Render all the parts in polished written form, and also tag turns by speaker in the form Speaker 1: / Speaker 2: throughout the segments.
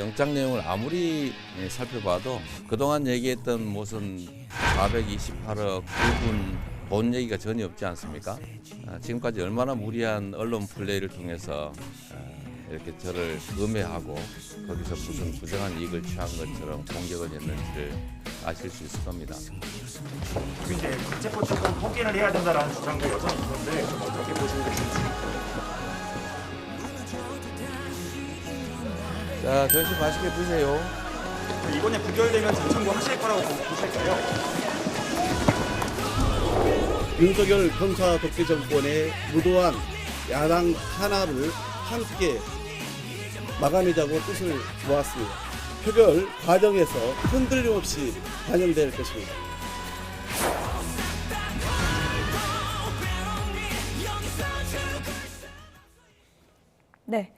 Speaker 1: 영장 내용을 아무리 살펴봐도 그동안 얘기했던 무슨 428억 구분 돈 얘기가 전혀 없지 않습니까? 지금까지 얼마나 무리한 언론 플레이를 통해서 이렇게 저를 음해하고 거기서 무슨 부정한 이익을 취한 것처럼 공격을 했는지를 아실 수 있을 겁니다.
Speaker 2: 이제 국제법 조건 포기를 해야 된다라는 주장도 여전히 있는데 좀 어떻게 보시는 것인지.
Speaker 1: 자, 점심 맛있게 드세요.
Speaker 2: 이번에 부결되면 재청구 하실 거라고 보실까요?
Speaker 3: 윤석열 검사 독재 정권의 무도한 야당 탄압을 함께 마감하자고 뜻을 모았습니다. 표결 과정에서 흔들림 없이 반영될 것입니다.
Speaker 4: 네.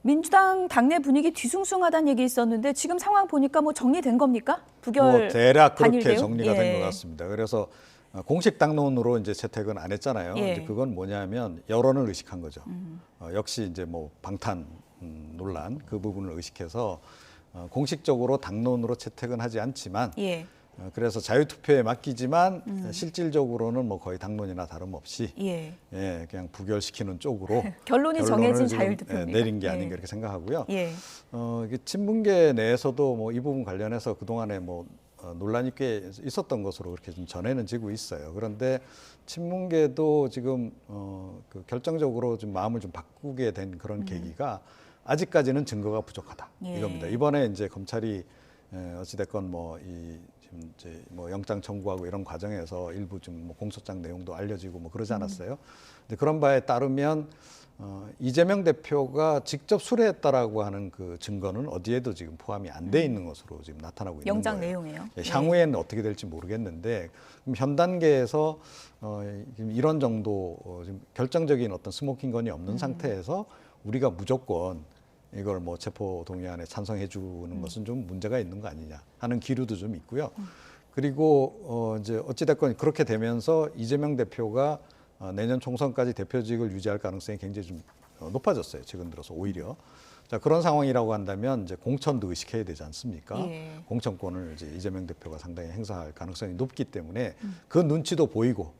Speaker 4: 민주당 당내 분위기 뒤숭숭하다는 얘기 있었는데 지금 상황 보니까 뭐 정리된 겁니까? 부결
Speaker 5: 대략 그렇게
Speaker 4: 단일대요?
Speaker 5: 정리가 된 것 같습니다. 그래서 공식 당론으로 이제 채택은 안 했잖아요.
Speaker 4: 예.
Speaker 5: 이제 그건 뭐냐면 여론을 의식한 거죠. 역시 이제 뭐 방탄 논란 그 부분을 의식해서 공식적으로 당론으로 채택은 하지 않지만
Speaker 4: 예.
Speaker 5: 그래서 자유투표에 맡기지만 실질적으로는 뭐 거의 당론이나 다름없이
Speaker 4: 예.
Speaker 5: 그냥 부결시키는 쪽으로
Speaker 4: 결론이 정해진
Speaker 5: 지금,
Speaker 4: 자율투표입니다.
Speaker 5: 내린 게
Speaker 4: 예.
Speaker 5: 아닌가 이렇게 생각하고요.
Speaker 4: 예.
Speaker 5: 이게 친문계 내에서도 뭐 이 부분 관련해서 그동안에 뭐 논란이 꽤 있었던 것으로 그렇게 좀 전해는 지고 있어요. 그런데 친문계도 지금 그 결정적으로 좀 마음을 좀 바꾸게 된 그런 계기가 아직까지는 증거가 부족하다
Speaker 4: 예.
Speaker 5: 이겁니다. 이번에 이제 검찰이 어찌됐건 뭐 이 지금 이제 뭐 영장 청구하고 이런 과정에서 일부 좀 뭐 공소장 내용도 알려지고 뭐 그러지 않았어요. 근데 그런 바에 따르면 이재명 대표가 직접 수뢰했다라고 하는 그 증거는 어디에도 지금 포함이 안 돼 있는 것으로 지금 나타나고 있는
Speaker 4: 영장
Speaker 5: 거예요.
Speaker 4: 내용이에요.
Speaker 5: 향후에는 어떻게 될지 모르겠는데 그럼 현 단계에서 지금 이런 정도 지금 결정적인 어떤 스모킹건이 없는 상태에서 우리가 무조건 이걸 뭐 체포 동의안에 찬성해 주는 것은 좀 문제가 있는 거 아니냐 하는 기류도 좀 있고요. 그리고 이제 어찌 됐건 그렇게 되면서 이재명 대표가 내년 총선까지 대표직을 유지할 가능성이 굉장히 좀 높아졌어요. 최근 들어서 오히려. 자, 그런 상황이라고 한다면 이제 공천도 의식해야 되지 않습니까?
Speaker 4: 예.
Speaker 5: 공천권을 이제 이재명 대표가 상당히 행사할 가능성이 높기 때문에 그 눈치도 보이고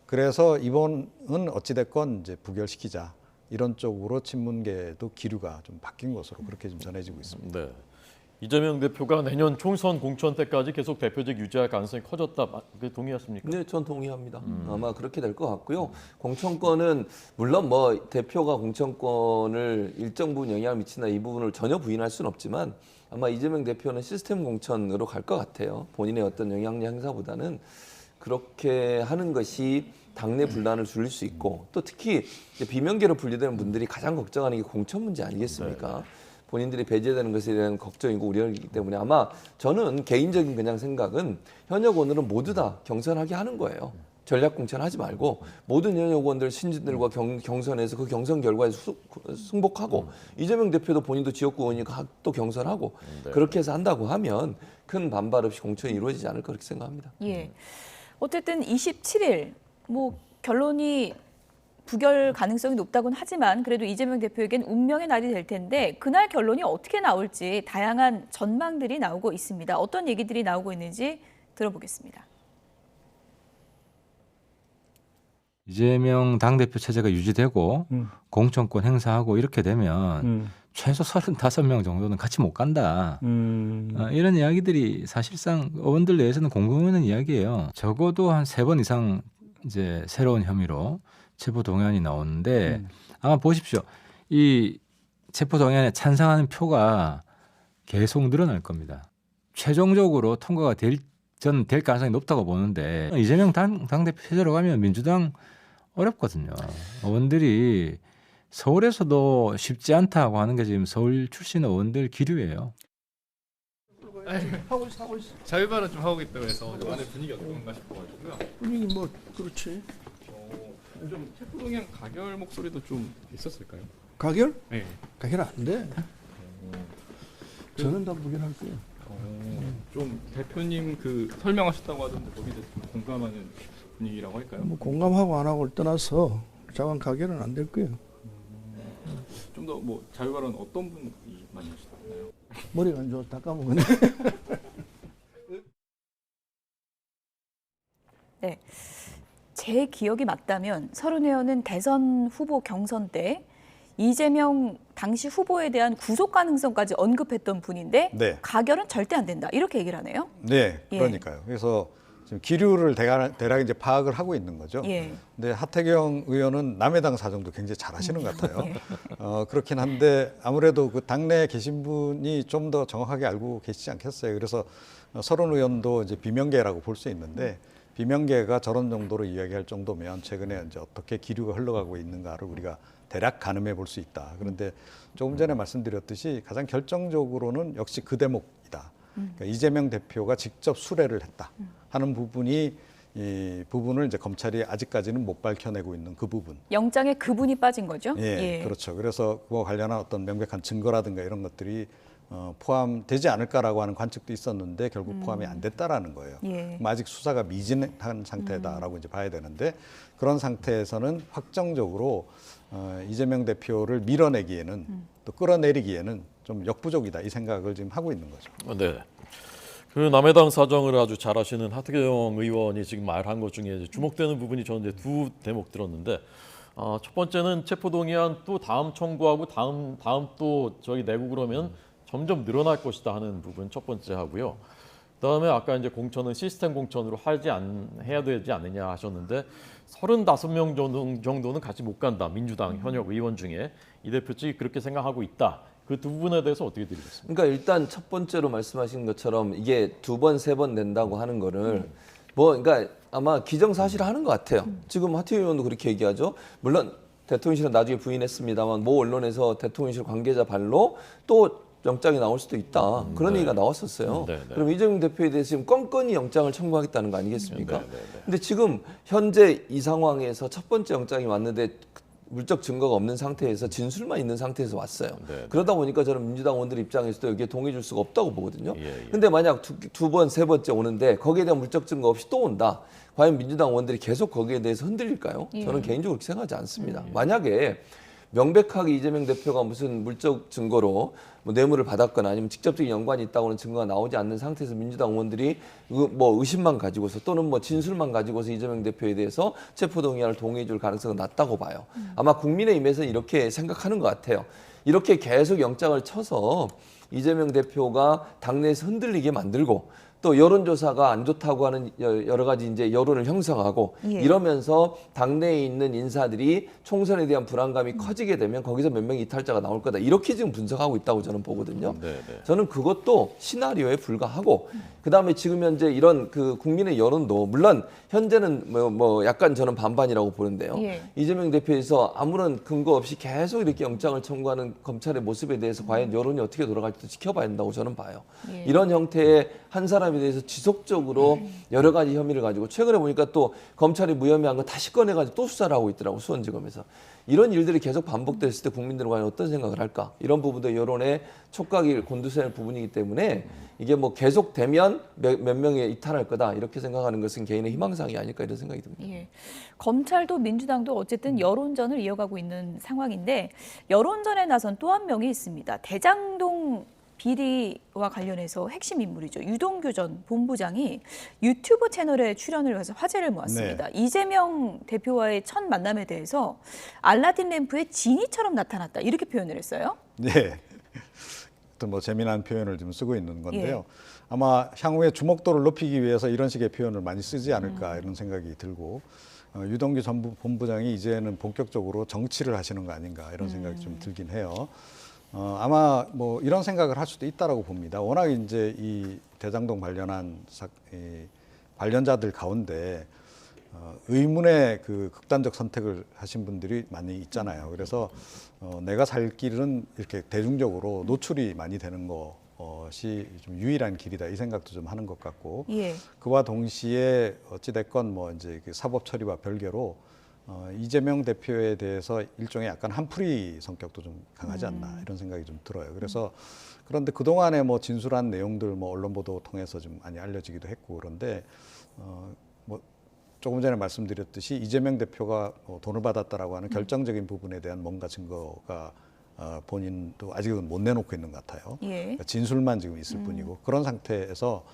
Speaker 5: 그래서 이번은 어찌 됐건 이제 부결시키자. 이런 쪽으로 친문계도 기류가 좀 바뀐 것으로 그렇게 좀 전해지고 있습니다.
Speaker 6: 네. 이재명 대표가 내년 총선 공천 때까지 계속 대표직 유지할 가능성이 커졌다. 동의하십니까?
Speaker 7: 네, 전 동의합니다. 아마 그렇게 될 것 같고요. 공천권은 물론 뭐 대표가 공천권을 일정 부분 영향을 미친다 이 부분을 전혀 부인할 수는 없지만 아마 이재명 대표는 시스템 공천으로 갈 것 같아요. 본인의 어떤 영향력 행사보다는 그렇게 하는 것이 당내 분란을 줄일 수 있고 또 특히 비명계로 분류되는 분들이 가장 걱정하는 게 공천 문제 아니겠습니까? 본인들이 배제되는 것에 대한 걱정이고 우려이기 때문에 아마 저는 개인적인 그냥 생각은 현역 의원들은 모두 다 경선하게 하는 거예요. 전략 공천하지 말고 모든 현역 의원들 신진들과 경선에서 그 경선 결과에 승복하고 이재명 대표도 본인도 지역구 의원이니까 또 경선하고 그렇게 해서 한다고 하면 큰 반발 없이 공천이 이루어지지 않을 그렇게 생각합니다.
Speaker 4: 예. 어쨌든 27일 뭐 결론이 부결 가능성이 높다고는 하지만 그래도 이재명 대표에겐 운명의 날이 될 텐데 그날 결론이 어떻게 나올지 다양한 전망들이 나오고 있습니다. 어떤 얘기들이 나오고 있는지 들어보겠습니다.
Speaker 8: 이재명 당대표 체제가 유지되고 공천권 행사하고 이렇게 되면 최소 35명 정도는 같이 못 간다. 이런 이야기들이 사실상 의원들 내에서는 공공연한 이야기예요. 적어도 한 3번 이상 이제 새로운 혐의로 체포 동의안이 나오는데 아마 보십시오. 이 체포 동의안에 찬성하는 표가 계속 늘어날 겁니다. 최종적으로 통과가 될 가능성이 높다고 보는데 이재명 당대표 체제로 가면 민주당 어렵거든요. 의원들이 서울에서도 쉽지 않다고 하는 게 지금 서울 출신 의원들 기류예요.
Speaker 9: 하고 있어. 자유발언 좀 하고 있다고 해서 안에 분위기가 어떤가 싶어가지고요.
Speaker 3: 분위기 뭐 그렇지.
Speaker 9: 좀 체포동의안 가결 목소리도 좀 있었을까요?
Speaker 3: 가결?
Speaker 9: 네.
Speaker 3: 가결 안 돼. 저는 다 부결할 거예요.
Speaker 9: 좀 대표님 그 설명하셨다고 하던데 거기에 대해서 좀 공감하는 분위기라고 할까요?
Speaker 3: 뭐 공감하고 안 하고를 떠나서 자관 가결은 안 될 거예요.
Speaker 9: 좀 더 뭐 자유발언 어떤 분이 많이 하셨나요?
Speaker 3: 머리가 안 좋아서 다 까먹었네.
Speaker 4: 네. 제 기억이 맞다면 서른 의원은 대선 후보 경선 때 이재명 당시 후보에 대한 구속 가능성까지 언급했던 분인데
Speaker 5: 네.
Speaker 4: 가결은 절대 안 된다. 이렇게 얘기를 하네요.
Speaker 5: 네,
Speaker 4: 예.
Speaker 5: 그러니까요. 그래서 지금 기류를 대략 이제 파악을 하고 있는 거죠.
Speaker 4: 예.
Speaker 5: 근데 하태경 의원은 남의 당 사정도 굉장히 잘하시는 것 같아요.
Speaker 4: 예.
Speaker 5: 그렇긴 한데 아무래도 그 당내에 계신 분이 좀 더 정확하게 알고 계시지 않겠어요. 그래서 서른 의원도 이제 비명계라고 볼 수 있는데 비명계가 저런 정도로 이야기할 정도면 최근에 이제 어떻게 기류가 흘러가고 있는가를 우리가 대략 가늠해 볼 수 있다. 그런데 조금 전에 말씀드렸듯이 가장 결정적으로는 역시 그 대목이다. 그러니까 이재명 대표가 직접 수뢰를 했다 하는 부분이 이 부분을 이제 검찰이 아직까지는 못 밝혀내고 있는 그 부분.
Speaker 4: 영장에 그분이 빠진 거죠.
Speaker 5: 예, 그렇죠. 그래서 그와 관련한 어떤 명백한 증거라든가 이런 것들이 포함되지 않을까라고 하는 관측도 있었는데 결국 포함이 안 됐다라는 거예요.
Speaker 4: 예.
Speaker 5: 그럼 아직 수사가 미진한 상태다라고 이제 봐야 되는데 그런 상태에서는 확정적으로 이재명 대표를 밀어내기에는 또 끌어내리기에는 좀 역부족이다 이 생각을 지금 하고 있는 거죠.
Speaker 6: 네. 그 남해당 사정을 아주 잘 아시는 하태경 의원이 지금 말한 것 중에 이제 주목되는 부분이 저는 이제 두 대목 들었는데 첫 번째는 체포동의안 또 다음 청구하고 다음 또 저희 내고 그러면 점점 늘어날 것이다 하는 부분 첫 번째 하고요. 그다음에 아까 이제 공천은 시스템 공천으로 해야 되지 않느냐 하셨는데 35명 정도는 같이 못 간다. 민주당 현역 의원 중에 이 대표 측이 그렇게 생각하고 있다. 그 두 부분에 대해서 어떻게 드리겠습니까?
Speaker 7: 그러니까 일단 첫 번째로 말씀하신 것처럼 이게 2번, 3번 낸다고 하는 거를 그러니까 아마 기정사실화하는 것 같아요. 지금 하태경 의원도 그렇게 얘기하죠. 물론 대통령실은 나중에 부인했습니다만 모 언론에서 대통령실 관계자 발로 또 영장이 나올 수도 있다. 그런 얘기가 나왔었어요. 그럼 이재명 대표에 대해서 지금 건건히 영장을 청구하겠다는 거 아니겠습니까? 근데 지금 현재 이 상황에서 첫 번째 영장이 왔는데 물적 증거가 없는 상태에서 진술만 있는 상태에서 왔어요. 그러다 보니까 저는 민주당 의원들 입장에서도 여기에 동의 줄 수가 없다고 보거든요. 근데 만약 두 번, 세 번째 오는데 거기에 대한 물적 증거 없이 또 온다. 과연 민주당 의원들이 계속 거기에 대해서 흔들릴까요? 저는 개인적으로 그렇게 생각하지 않습니다. 만약에 명백하게 이재명 대표가 무슨 물적 증거로 뭐 뇌물을 받았거나 아니면 직접적인 연관이 있다고 하는 증거가 나오지 않는 상태에서 민주당 의원들이 뭐 의심만 가지고서 또는 뭐 진술만 가지고서 이재명 대표에 대해서 체포동의안을 동의해 줄 가능성은 낮다고 봐요. 아마 국민의힘에서는 이렇게 생각하는 것 같아요. 이렇게 계속 영장을 쳐서 이재명 대표가 당내에서 흔들리게 만들고 또 여론조사가 안 좋다고 하는 여러 가지 이제 여론을 형성하고 이러면서 당내에 있는 인사들이 총선에 대한 불안감이 커지게 되면 거기서 몇 명의 이탈자가 나올 거다. 이렇게 지금 분석하고 있다고 저는 보거든요. 저는 그것도 시나리오에 불과하고 그다음에 지금 현재 이런 그 국민의 여론도 물론 현재는 뭐 약간 저는 반반이라고 보는데요. 이재명 대표에서 아무런 근거 없이 계속 이렇게 영장을 청구하는 검찰의 모습에 대해서 과연 여론이 어떻게 돌아갈지 지켜봐야 된다고 저는 봐요. 이런 형태의 한 사람에 대해서 지속적으로 여러 가지 혐의를 가지고 최근에 보니까 또 검찰이 무혐의한 거 다시 꺼내가지고 또 수사를 하고 있더라고 수원지검에서. 이런 일들이 계속 반복됐을 때 국민들은 과연 어떤 생각을 할까? 이런 부분도 여론의 촉각이 곤두세울 부분이기 때문에 이게 뭐 계속되면 몇 명이 이탈할 거다 이렇게 생각하는 것은 개인의 희망사항이 아닐까 이런 생각이 듭니다.
Speaker 4: 검찰도 민주당도 어쨌든 여론전을 이어가고 있는 상황인데 여론전에 나선 또 한 명이 있습니다. 대장동 비리와 관련해서 핵심 인물이죠. 유동규 전 본부장이 유튜브 채널에 출연을 해서 화제를 모았습니다. 이재명 대표와의 첫 만남에 대해서 알라딘 램프의 지니처럼 나타났다 이렇게 표현을 했어요.
Speaker 5: 네. 또 뭐 재미난 표현을 좀 쓰고 있는 건데요. 아마 향후에 주목도를 높이기 위해서 이런 식의 표현을 많이 쓰지 않을까 이런 생각이 들고 유동규 전 본부장이 이제는 본격적으로 정치를 하시는 거 아닌가 이런 생각이 좀 들긴 해요. 아마 뭐 이런 생각을 할 수도 있다라고 봅니다. 워낙 이제 이 대장동 관련한 관련자들 가운데 의문의 그 극단적 선택을 하신 분들이 많이 있잖아요. 그래서 내가 살 길은 이렇게 대중적으로 노출이 많이 되는 것이 좀 유일한 길이다 이 생각도 좀 하는 것 같고 그와 동시에 어찌 됐건 뭐 이제 그 사법 처리와 별개로 이재명 대표에 대해서 일종의 약간 한풀이 성격도 좀 강하지 않나 이런 생각이 좀 들어요. 그래서 그런데 그동안에 뭐 진술한 내용들 뭐 언론 보도 통해서 좀 많이 알려지기도 했고 그런데 뭐 조금 전에 말씀드렸듯이 이재명 대표가 돈을 받았다라고 하는 결정적인 부분에 대한 뭔가 증거가 본인도 아직은 못 내놓고 있는 것 같아요.
Speaker 4: 예.
Speaker 5: 그러니까 진술만 지금 있을 뿐이고 그런 상태에서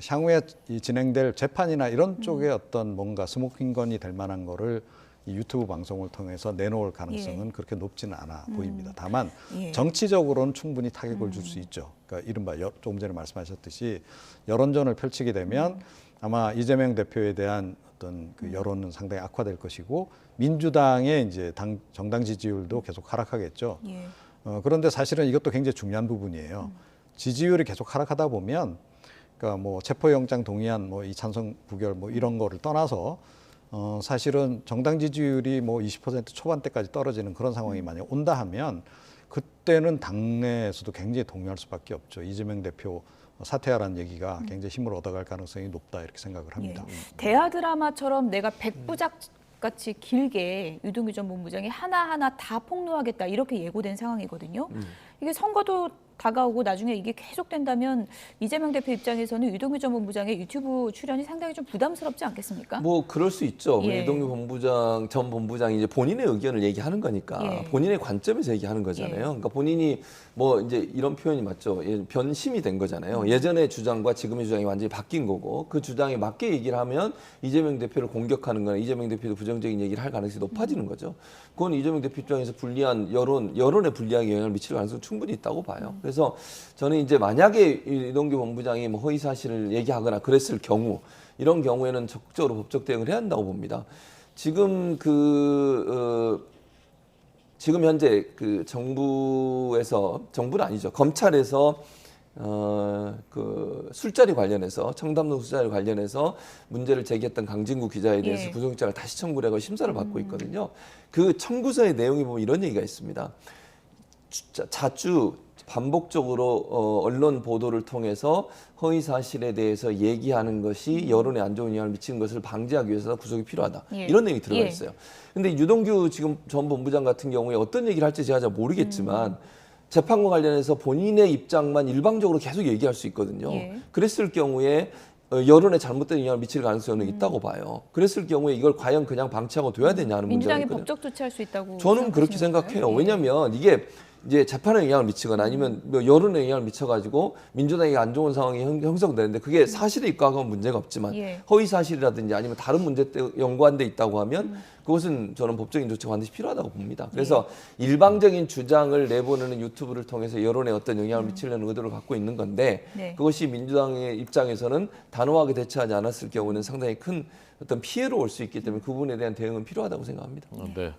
Speaker 5: 향후에 이 진행될 재판이나 이런 쪽에 어떤 뭔가 스모킹건이 될 만한 거를 이 유튜브 방송을 통해서 내놓을 가능성은 그렇게 높지는 않아 보입니다. 다만
Speaker 4: 예.
Speaker 5: 정치적으로는 충분히 타격을 줄 수 있죠. 그러니까 이른바 조금 전에 말씀하셨듯이 여론전을 펼치게 되면 아마 이재명 대표에 대한 어떤 그 여론은 상당히 악화될 것이고 민주당의 이제 정당 지지율도 계속 하락하겠죠.
Speaker 4: 예.
Speaker 5: 그런데 사실은 이것도 굉장히 중요한 부분이에요. 지지율이 계속 하락하다 보면 그러니까 뭐 체포영장 동의안 뭐 이 찬성 부결 뭐 이런 거를 떠나서 사실은 정당 지지율이 뭐 20% 초반대까지 떨어지는 그런 상황이 만약 온다 하면 그때는 당내에서도 굉장히 동요할 수밖에 없죠. 이재명 대표 사퇴하라는 얘기가 굉장히 힘을 얻어갈 가능성이 높다 이렇게 생각을 합니다.
Speaker 4: 예. 대하 드라마처럼 내가 백부작 같이 길게 유동규 전 본부장이 하나하나 다 폭로하겠다 이렇게 예고된 상황이거든요. 이게 선거도 다가오고 나중에 이게 계속된다면 이재명 대표 입장에서는 유동규 전 본부장의 유튜브 출연이 상당히 좀 부담스럽지 않겠습니까?
Speaker 7: 뭐 그럴 수 있죠.
Speaker 4: 예.
Speaker 7: 이동규 전 본부장이 이제 본인의 의견을 얘기하는 거니까
Speaker 4: 예.
Speaker 7: 본인의 관점에서 얘기하는 거잖아요.
Speaker 4: 예.
Speaker 7: 그러니까 본인이 뭐 이제 이런 표현이 맞죠. 변심이 된 거잖아요. 예전의 주장과 지금의 주장이 완전히 바뀐 거고 그 주장에 맞게 얘기를 하면 이재명 대표를 공격하는 거나 이재명 대표도 부정적인 얘기를 할 가능성이 높아지는 거죠. 그건 이재명 대표 입장에서 불리한 여론에 불리하게 영향을 미칠 가능성이 충분히 있다고 봐요. 그래서 저는 이제 만약에 이동규 본부장이 뭐 허위 사실을 얘기하거나 그랬을 경우 이런 경우에는 적극적으로 법적 대응을 해야 한다고 봅니다. 지금 지금 현재 그 정부는 아니죠. 검찰에서 그 술자리 관련해서 청담동 술자리 관련해서 문제를 제기했던 강진구 기자에 대해서
Speaker 4: 예.
Speaker 7: 구속영장을 다시 청구를 하고 심사를 받고 있거든요. 그 청구서의 내용에 보면 이런 얘기가 있습니다. 자주 반복적으로 언론 보도를 통해서 허위 사실에 대해서 얘기하는 것이 여론에 안 좋은 영향을 미치는 것을 방지하기 위해서 구속이 필요하다.
Speaker 4: 예.
Speaker 7: 이런 내용이 들어가
Speaker 4: 예.
Speaker 7: 있어요. 근데 유동규 지금 전 본부장 같은 경우에 어떤 얘기를 할지 제가 잘 모르겠지만 재판과 관련해서 본인의 입장만 일방적으로 계속 얘기할 수 있거든요.
Speaker 4: 예.
Speaker 7: 그랬을 경우에 여론에 잘못된 영향을 미칠 가능성은 있다고 봐요. 그랬을 경우에 이걸 과연 그냥 방치하고 둬야 되냐는 문제가
Speaker 4: 민주당이
Speaker 7: 있거든요.
Speaker 4: 법적 조치할 수 있다고
Speaker 7: 저는 그렇게
Speaker 4: 생각하시는
Speaker 7: 생각해요.
Speaker 4: 건가요? 예.
Speaker 7: 왜냐하면 이게 이제 재판에 영향을 미치거나 아니면 뭐 여론에 영향을 미쳐가지고 민주당이 안 좋은 상황이 형성되는데 그게 사실에 입각하면 문제가 없지만
Speaker 4: 예.
Speaker 7: 허위 사실이라든지 아니면 다른 문제 때 연관돼 있다고 하면 그것은 저는 법적인 조치가 반드시 필요하다고 봅니다. 그래서 일방적인 주장을 내보내는 유튜브를 통해서 여론에 어떤 영향을 미치려는 의도를 갖고 있는 건데
Speaker 4: 네.
Speaker 7: 그것이 민주당의 입장에서는 단호하게 대처하지 않았을 경우는 상당히 큰 어떤 피해로 올 수 있기 때문에 그 부분에 대한 대응은 필요하다고 생각합니다.
Speaker 6: 네.